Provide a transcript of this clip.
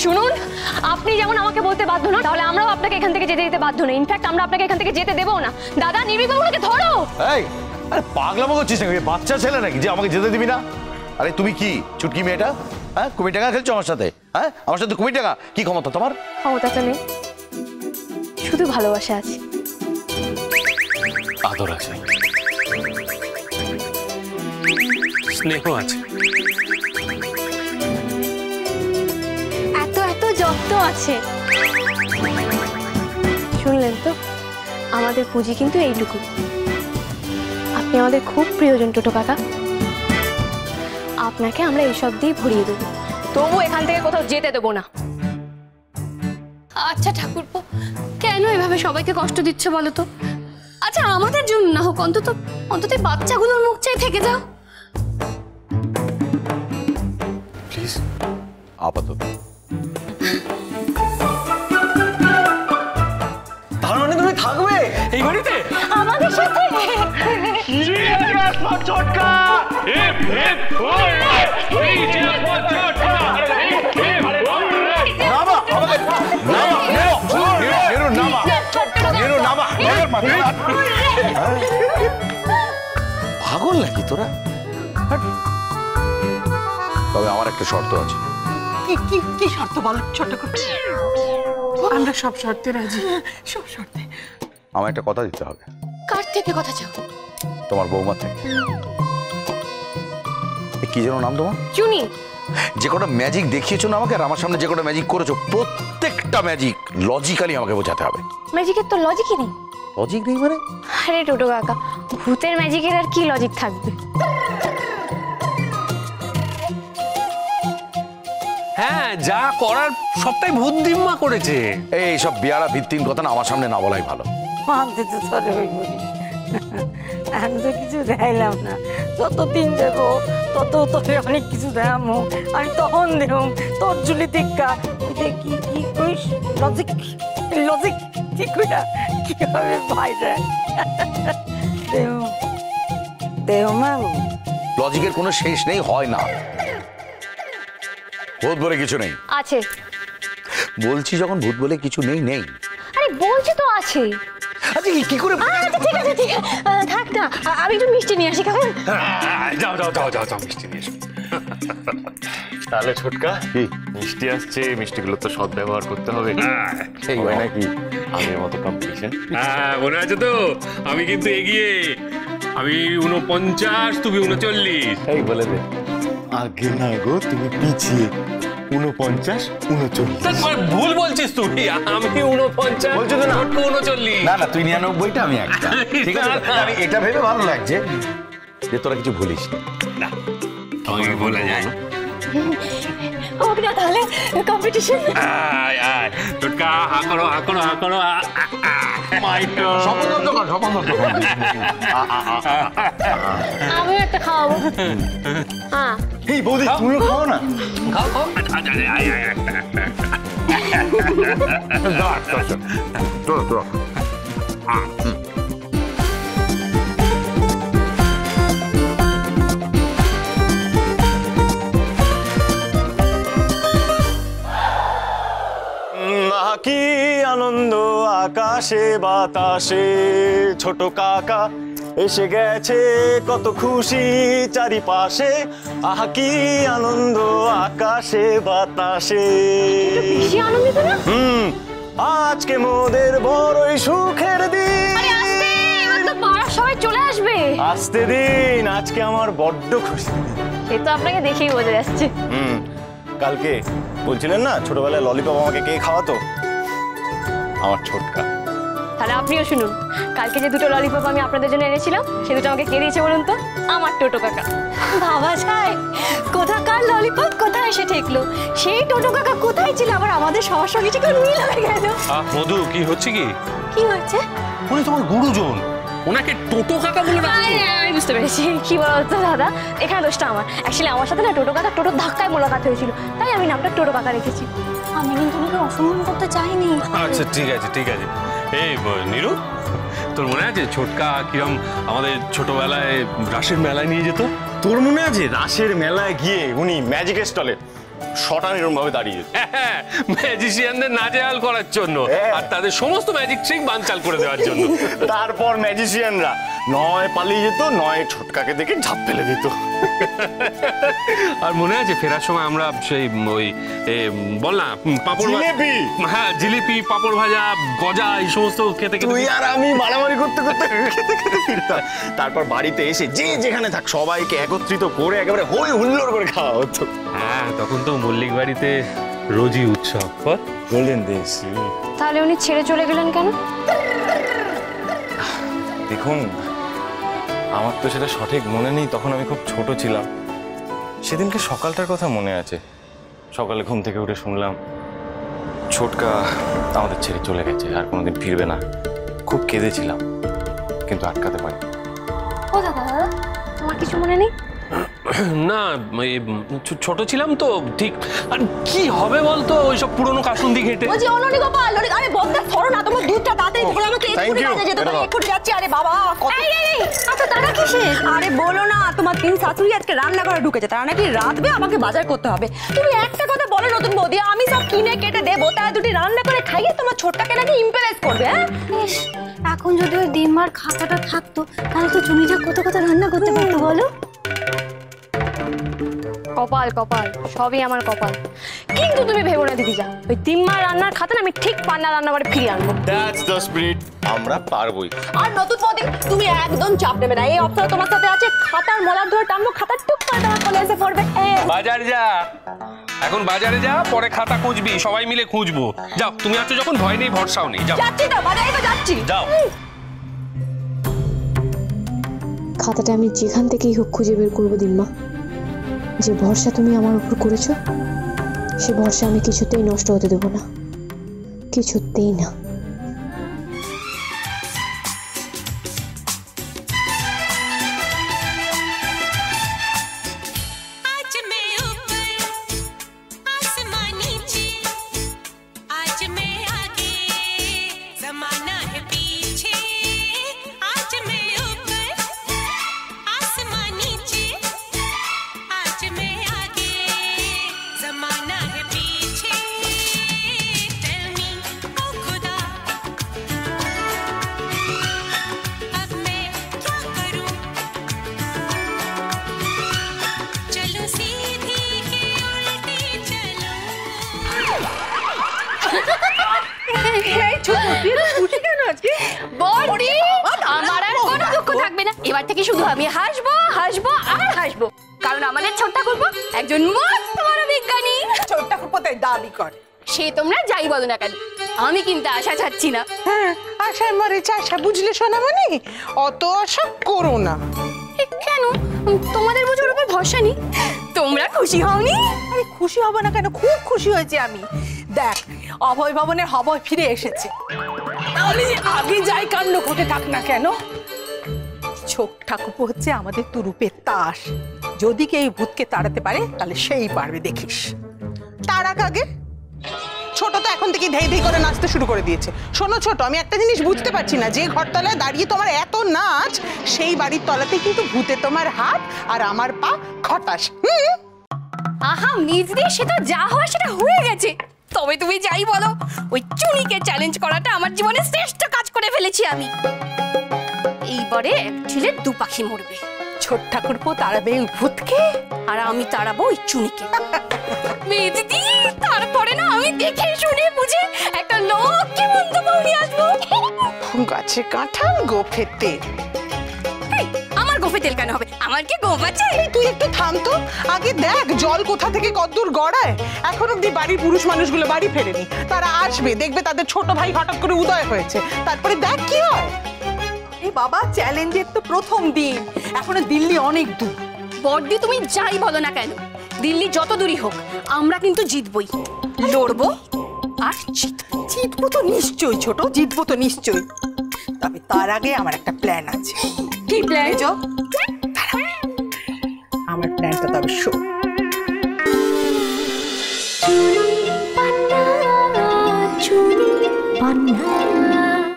শুনুন, আপনি যেমন আমাকে বলতে বাধ্য নন, তাহলে আমরাও আপনাকে এখান থেকে যেতে দিতে বাধ্য নই। ইনফ্যাক্ট আমরা আপনাকে এখান থেকে যেতে দেবো না। দাদা, নির্ভীকবাবুকে ধরো। এই, আরে পাগলামো করছিস নাকি? বাচ্চা ছেলে নাকি যে আমাকে যেতে দিবি না? আরে তুমি কি চুটকি মেয়েটা? হ্যাঁ, কুমির টাকা খেলছো আমার সাথে? হ্যাঁ, আমার সাথে কুমির টাকা? কি ক্ষমতা তোমার? ক্ষমতা তো নেই, শুধু ভালোবাসা আছে, আদর আছে, স্নেহ আছে, এত এত যত্ন আছে। শুনলেন তো, আমাদের পুঁজি কিন্তু এইটুকু। আপনি আমাদের খুব প্রিয়জন টোটো কাকা, আপনাকে আমরা এইসব দিয়ে ভরিয়ে দেবো, তবু এখান থেকে কোথাও যেতে দেবো না। আচ্ছা ঠাকুরপো, কেন এভাবে সবাইকে কষ্ট দিচ্ছ বলো তো? আচ্ছা আমাদের জন্য না হোক, অন্তত অন্তত বাচ্চাগুলোর মুখ চাই থেকে যাও প্লিজ। আপাতত তার মানে তুমি থাকবে এই বাড়িতে আমাদের সাথে? পাগল নাকি তোরা? তবে আমার একটা শর্ত আছে। কি শর্ত বল ছোট করে? আমরা সব শর্তে রাজি, সব শর্তে। আমার একটা কথা দিতে হবে। কার থেকে কথা চাও? তোমার বৌমা থেকে। কি যেন নাম তোমার? চুনি। যে কটা ম্যাজিক দেখিয়েছো না আমাকে, আর আমার সামনে যে কটা ম্যাজিক করেছো, প্রত্যেকটা ম্যাজিক লজিক্যালি আমাকে বোঝাতে হবে। ম্যাজিকের তো লজিকই নেই। লজিক নেই মানে? আরে টোটো কাকা, ভূতের ম্যাজিকের আর কি লজিক থাকবে? হ্যাঁ, যা করার সবটাই ভূত দিম্মা করেছে। এই সব বিয়ারা ভিত্তিহীন কথা না আমার সামনে না বলাই ভালো। মানতে তো সরে হয়ে বলি, আমি তো কিছু দেখাইলাম না। যতদিন যাবো তত তোকে অনেক কিছু দেখামো, আমি তখন দেখুন তোর জুলি টিক্কা কি কি কইস লজিক লজিক ঠিক কইরা কিভাবে বাইরে দেহ দেহ মাগো। লজিকের কোনো শেষ নেই, হয় না। ভূত বলে কিছু নেই। আছে। বলছি যখন ভূত বলে কিছু নেই নেই। আরে বলছি তো আছে। আচ্ছা কি করে? আচ্ছা ঠিক আছে, ঠিক আছে, থাক না, আমি একটু মিষ্টি নিয়ে আসি কেমন? যাও যাও যাও যাও যাও, মিষ্টি নিয়ে এসো। তাহলে ছোটকা কি মিষ্টি আসছে, মিষ্টিগুলো তো সৎ ব্যবহার করতে হবে। সেই হয় নাকি? আগের মতো কম্পিটিশন। হ্যাঁ, মনে আছে তো? আমি কিন্তু এগিয়ে, আমি 49, তুমি 39। এই বলে দে। আগে না গো, তুমি পিছিয়ে। 49, 39। ভুল বলছিস তুই, আমি 49 বলছো তো না? 39। না না, তুই 99টা, আমি একটা। ঠিক আছে, আমি এটা ভেবে ভালো লাগছে যে তোরা কিছু ভুলিস না, আমাকে বলা যায়। হোক না তাহলে কম্পিটিশন। আয় আয় টোটকা, হা করো হা করো হা করো। মাইটো স্বপনদত্ত কর, স্বপনদত্ত কর। আমিও একটা খাওয়াবো। হ্যাঁ এই বৌদি তুমিও খাও না। খাও খাও। আয় আয় আয়। কি আনন্দ আকাশে বাতাসে, ছোট কাকা এসে গেছে, কত খুশি চারিপাশে। আহা কি আনন্দ আকাশে বাতাসে। বেশি আনন্দিত না? আজকে মোদের বড়ই সুখের দিন। আরে আস্তে, এবার তো পাড়ার সবাই চলে আসবে। আসতে দিন, আজকে আমার বড্ড খুশি। এই তো আপনাকে দেখেই বোঝা যাচ্ছে। কালকে বলছিলেন না ছোটবেলায় ললিপপ আমাকে কে খাওয়াতো? আমার ছোটকা। তাহলে আপনিও শুনুন, কালকে যে দুটো ললিপপ আমি আপনাদের জন্য এনেছিলাম, সে দুটো আমাকে কে দিয়েছে বলুন তো? আমার টোটো কাকা। বাবা যায়, কোথাকার ললিপপ কোথায় এসে ঠেকলো? সেই টোটো কাকা কোথায় ছিল, আবার আমাদের সবার সঙ্গে ঠিক মিল হয়ে গেল। মধু, কি হচ্ছে কি? কি হচ্ছে? উনি তোমার গুরুজন, ওনাকে টোটো কাকা বলে ডাকছো? আমি বুঝতে পেরেছি। কি বলতো দাদা, এখানে দোষটা আমার। অ্যাকচুয়ালি আমার সাথে না টোটো কাকা টোটোর ধাক্কায় মোলাকাত হয়েছিল, তাই আমি নামটা টোটো কাকা রেখেছি। আমি কিন্তু ওনাকে অসম্মান করতে চাইনি। আচ্ছা ঠিক আছে ঠিক আছে। এই নীরু, তোর মনে আছে ছোটকা কিরম আমাদের ছোটবেলায় রাসের মেলায় নিয়ে যেত? তোর মনে আছে রাসের মেলায় গিয়ে উনি ম্যাজিক স্টলে শটান এরকম ভাবে দাঁড়িয়ে যেত। হ্যাঁ, ম্যাজিশিয়ানদের নাজেহাল করার জন্য আর তাদের সমস্ত ম্যাজিক ট্রিক বানচাল করে দেওয়ার জন্য। তারপর ম্যাজিশিয়ানরা নয় পালিয়ে যেত, নয় ছোটকাকে দেখে ঝাঁপ ফেলে দিত। আর মনে আছে ফেরার সময় আমরা সেই ওই বল না পাঁপড় জিলিপি। হ্যাঁ জিলিপি, পাঁপড় ভাজা, গজা এই সমস্ত খেতে খেতে তুই আর আমি মারামারি করতে করতে খেতে খেতে ফিরতাম। তারপর বাড়িতে এসে যে যেখানে থাক সবাইকে একত্রিত করে একেবারে হই হুল্লোড় করে খাওয়া হতো। হ্যাঁ তখন তো মল্লিক বাড়িতে রোজই উৎসব। Golden days. তাহলে উনি ছেড়ে চলে গেলেন কেন? দেখুন, আমার তো সেটা সঠিক মনে নেই, তখন আমি খুব ছোট ছিলাম। সেদিনকে সকালটার কথা মনে আছে। সকালে ঘুম থেকে উঠে শুনলাম ছোটকা আমাদের ছেড়ে চলে গেছে, আর কোনোদিন ফিরবে না। খুব কেঁদেছিলাম, কিন্তু আটকাতে পারি। ও দাদা, তোমার কিছু মনে নেই? না ছোট ছিলাম তো ঠিক। আর কি হবে বলতো ওইসব পুরনো কাসুন্দি ঘেটে। বলছি অননি গোপাল, আরে বন্ধ করো না, তোমার দুধটা তাড়াতাড়ি করে আমাকে এক্ষুনি কাজে যেতে হবে, এক্ষুনি যাচ্ছি। আরে বাবা এই আচ্ছা তারা কিসে? আরে বলো না, তোমার তিন শাশুড়ি আজকে রান্না করে ঢুকেছে, তারা নাকি রাঁধবে, আমাকে বাজার করতে হবে। তুমি একটা কথা বলো নতুন বৌদি, আমি সব কিনে কেটে দেবো, তারা দুটি রান্না করে খাইয়ে তোমার ছোটটাকে নাকি ইমপ্রেস করবে। হ্যাঁ এখন যদি ওই ডিম্বার খাতাটা থাকতো তাহলে তো চুনিটা কত কত রান্না করতে পারতো বলো। কপাল কপাল, সবই আমার কপাল। কিন্তু তুমি ভেবো না দিদিজা, ওই তিম্মার রান্নার খাতা না আমি ঠিক পান্না রান্না করে ফিরিয়ে আনবো। That's the spirit. আমরা পারবোই। আর নতুন বৌদি তুমি একদম চাপ নেবে না, এই অবস্থা তোমার সাথে আছে। খাতার মলার ধরে টানবো, খাতার টুক করে তোমার কোলে এসে পড়বে। বাজার যা, এখন বাজারে যা, পরে খাতা খুঁজবি, সবাই মিলে খুঁজবো। যাও, তুমি আছো যখন ভয় নেই ভরসাও নেই। যাও যাচ্ছি তো, বাজারে তো যাচ্ছি। যাও। খাতাটা আমি যেখান থেকেই হোক খুঁজে বের করবো দিম্মা। যে ভরসা তুমি আমার উপর করেছো সে ভরসা আমি কিছুতেই নষ্ট হতে দেবো না, কিছুতেই না। বড়ি, আমার আর কোনো দুঃখ থাকবে না। এবার থেকে শুধু আমি হাসবো হাসবো আর হাসবো, কারণ আমাদের ছোট্ট ঠাকুরপো একজন মস্ত বড় বিজ্ঞানী। ছোট ঠাকুর তাই দাবি করে। সে তোমরা যাই বলো না কেন, আমি কিন্তু আশা ছাড়ছি না। হ্যাঁ, আশায় মরে চাষা, বুঝলে সোনামণি? অত আশা করো না। কেন, তোমাদের বুঝোর উপর ভরসা নেই? তোমরা খুশি হওনি? আরে খুশি হব না কেন, খুব খুশি হয়েছে আমি। দেখ, অভয় ভবনের হবয় ফিরে এসেছে। তাহলে আগে যাই কাণ্ড ঘটে থাক না কেন, ছোট ঠাকুরপো হচ্ছে আমাদের তুরুপের তাস। যদি কেউ ভূতকে তাড়াতে পারে তাহলে সেই পারবে, দেখিস। তার আগে ছোট তো এখন থেকে ধেই ধেই করে নাচতে শুরু করে দিয়েছে। শোনো ছোট, আমি একটা জিনিস বুঝতে পারছি না, যে ঘরতলায় দাঁড়িয়ে তোমার এত নাচ, সেই বাড়ির তলাতে কিন্তু ভূতে তোমার হাত আর আমার পা খটাস। আহা মিজদি, সেটা যা হওয়া সেটা হয়ে গেছে। তবে তুমি যাই বলো, ওই চুনিকে চ্যালেঞ্জ করাটা আমার জীবনে শ্রেষ্ঠ কাজ করে ফেলেছি আমি। এইবারে এক ঢিলে দু পাখি মরবে। ছোট ঠাকুরপো তাড়াবে ভূতকে, আর আমি তাড়াবো ওই চুনিকে। মিজদি, তারপরে না আমি দেখে শুনে বুঝে একটা লক্ষ্মী মন্তব্য নিয়ে আসবো। গাছে কাঁঠাল গোফেতে। এই, আমার গোফে তেল কেন হবে? আমার কি গোফ আছে? তুই একটু থাম তো, আগে দেখ জল কোথা থেকে কতদূর গড়ায়। এখন অব্দি বাড়ির পুরুষ মানুষগুলো বাড়ি ফেরেনি, তারা আসবে, দেখবে তাদের ছোট ভাই হঠাৎ করে উদয় হয়েছে, তারপরে দেখ কি হয়। এই বাবা, চ্যালেঞ্জের তো প্রথম দিন, এখনো দিল্লি অনেক দূর। বড়দি, তুমি যাই বলো না কেন, দিল্লি যত দূরই হোক আমরা কিন্তু জিতবই, লড়বো আর জিতবো। জিতবো তো নিশ্চয়ই ছোট, জিতবো তো নিশ্চয়ই। তবে তার আগে আমার একটা প্ল্যান আছে। কি প্ল্যান? আমার প্ল্যানটা তবে শোন। চুনি পান্না